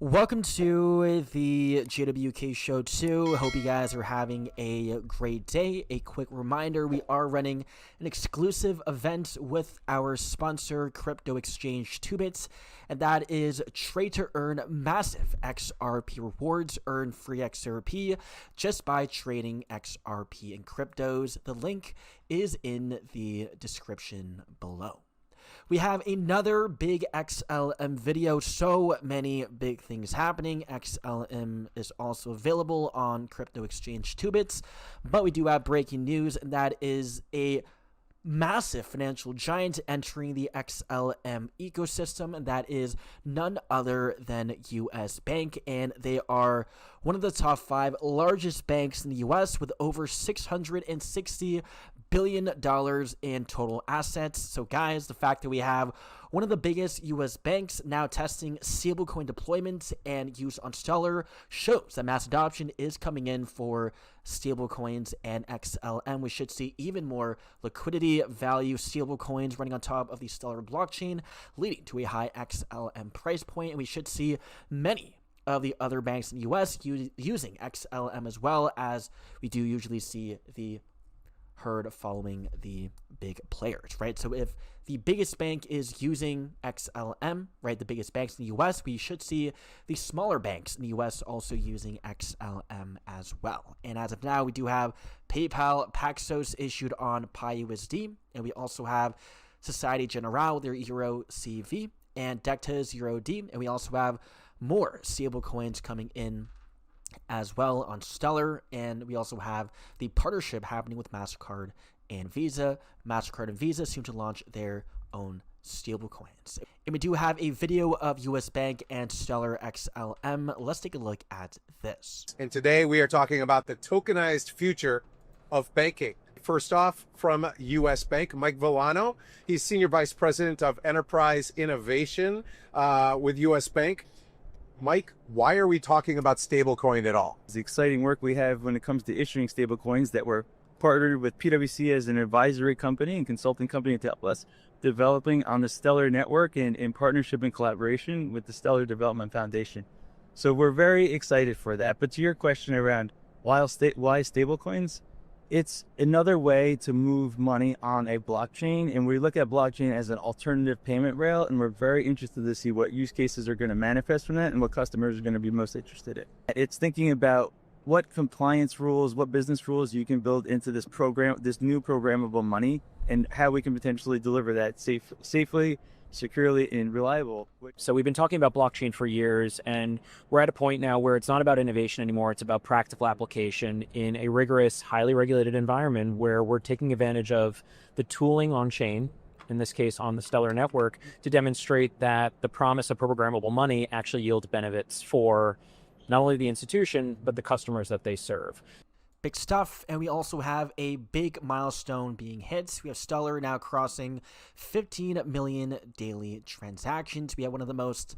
Welcome to the JWK Show 2. Hope you guys are having a great day. A quick reminder, we are running an exclusive event with our sponsor, crypto exchange TOOBIT, and that is trade to earn massive XRP rewards. Earn free XRP just by trading XRP in cryptos. The link is in the description below. We have another big XLM video. So many big things happening. XLM is also available on crypto exchange TOOBIT, but we do have breaking news, and that is a massive financial giant entering the XLM ecosystem, and that is none other than US Bank, and they are one of the top 5 largest banks in the US with over $660 billion in total assets. So guys, the fact that we have one of the biggest US banks now testing stablecoin deployment and use on Stellar shows that mass adoption is coming in for stablecoins and XLM. We should see even more liquidity value stablecoins running on top of the Stellar blockchain, leading to a high XLM price point, and we should see many of the other banks in the US using XLM, as well as we do usually see the herd following the big players, right? So if the biggest bank is using XLM, right, the biggest banks in the US, we should see the smaller banks in the US also using XLM as well. And as of now, we do have PayPal Paxos issued on PyUSD, and we also have Societe Generale, their Euro CV, and Decta's Euro D, and we also have more stablecoins coming in as well on Stellar, and we also have the partnership happening with MasterCard and Visa. MasterCard and Visa soon to launch their own stablecoins. And we do have a video of US Bank and Stellar XLM. Let's take a look at this. And today we are talking about the tokenized future of banking. First off, from US Bank, Mike Villano. He's Senior Vice President of Enterprise Innovation with US Bank. Mike, why are we talking about stablecoin at all? The exciting work we have when it comes to issuing stablecoins, that we're partnered with PwC as an advisory company and consulting company to help us developing on the Stellar network and in partnership and collaboration with the Stellar Development Foundation. So we're very excited for that. But to your question around why stablecoins, it's another way to move money on a blockchain, and we look at blockchain as an alternative payment rail, and we're very interested to see what use cases are going to manifest from that and what customers are going to be most interested in. It's thinking about what compliance rules, what business rules you can build into this program, this new programmable money, and how we can potentially deliver that safely, securely, and reliable. So we've been talking about blockchain for years, and we're at a point now where it's not about innovation anymore. It's about practical application in a rigorous, highly regulated environment where we're taking advantage of the tooling on chain, in this case on the Stellar network, to demonstrate that the promise of programmable money actually yields benefits for not only the institution, but the customers that they serve. Big stuff, and we also have a big milestone being hit. We have Stellar now crossing 15 million daily transactions. We have one of the most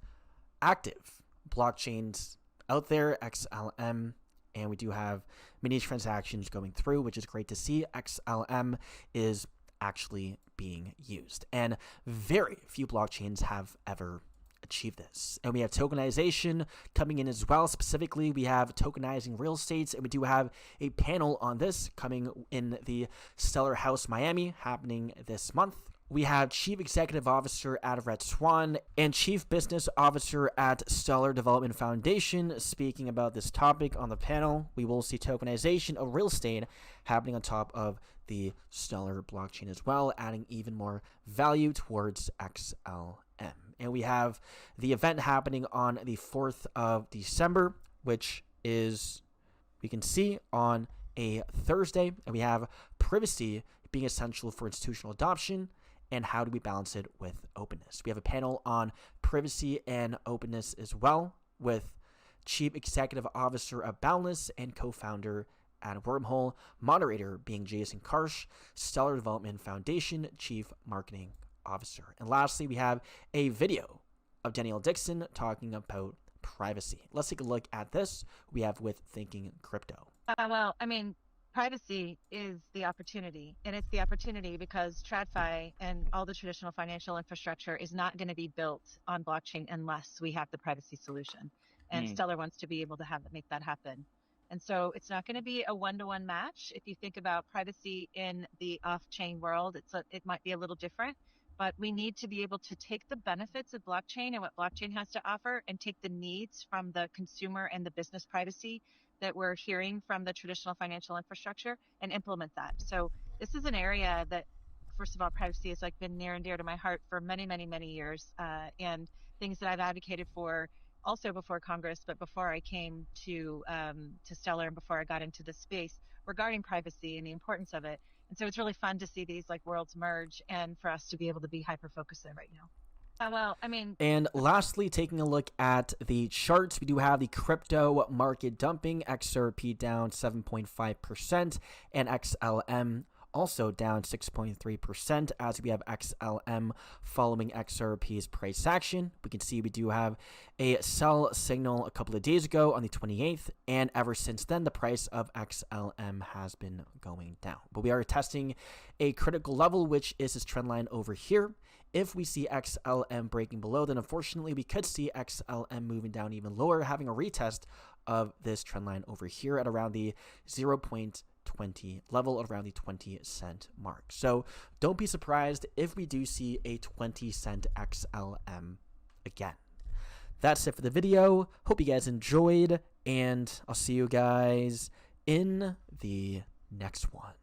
active blockchains out there, XLM, and we do have many transactions going through, which is great to see. XLM is actually being used, and very few blockchains have ever achieve this. And we have tokenization coming in as well. Specifically, we have tokenizing real estate, and we do have a panel on this coming in the Stellar House Miami happening this month. We have Chief Executive Officer at Red Swan and Chief Business Officer at Stellar Development Foundation speaking about this topic on the panel. We will see tokenization of real estate happening on top of the Stellar blockchain as well, adding even more value towards XLM. And we have the event happening on the 4th of December, which is, we can see, on a Thursday. And we have privacy being essential for institutional adoption, and how do we balance it with openness. We have a panel on privacy and openness as well, with Chief Executive Officer of Boundless and co-founder at Wormhole, moderator being Jason Karsh, Stellar Development Foundation Chief Marketing Officer. And lastly, we have a video of Denelle Dixon talking about privacy. Let's take a look at this. We have with Thinking Crypto. Well, I mean, privacy is the opportunity, and it's the opportunity because TradFi and all the traditional financial infrastructure is not going to be built on blockchain unless we have the privacy solution. and Stellar wants to be able to make that happen. And so it's not going to be a one-to-one match. If you think about privacy in the off-chain world, it might be a little different, but we need to be able to take the benefits of blockchain and what blockchain has to offer and take the needs from the consumer and the business privacy that we're hearing from the traditional financial infrastructure and implement that. So this is an area that, first of all, privacy has like been near and dear to my heart for many, many, many years, and things that I've advocated for also before Congress, but before I came to Stellar and before I got into the space regarding privacy and the importance of it. And so it's really fun to see these like worlds merge and for us to be able to be hyper-focused there right now. Well, I mean... And lastly, taking a look at the charts, we do have the crypto market dumping, XRP down 7.5%, and XLM also down 6.3%, as we have XLM following XRP's price action. We can see we do have a sell signal a couple of days ago on the 28th, and ever since then, the price of XLM has been going down. But we are testing a critical level, which is this trend line over here. If we see XLM breaking below, then unfortunately we could see XLM moving down even lower, having a retest of this trend line over here at around the 0.20 level, around the 20-cent mark. So don't be surprised if we do see a 20-cent XLM again. That's it for the video. Hope you guys enjoyed, and I'll see you guys in the next one.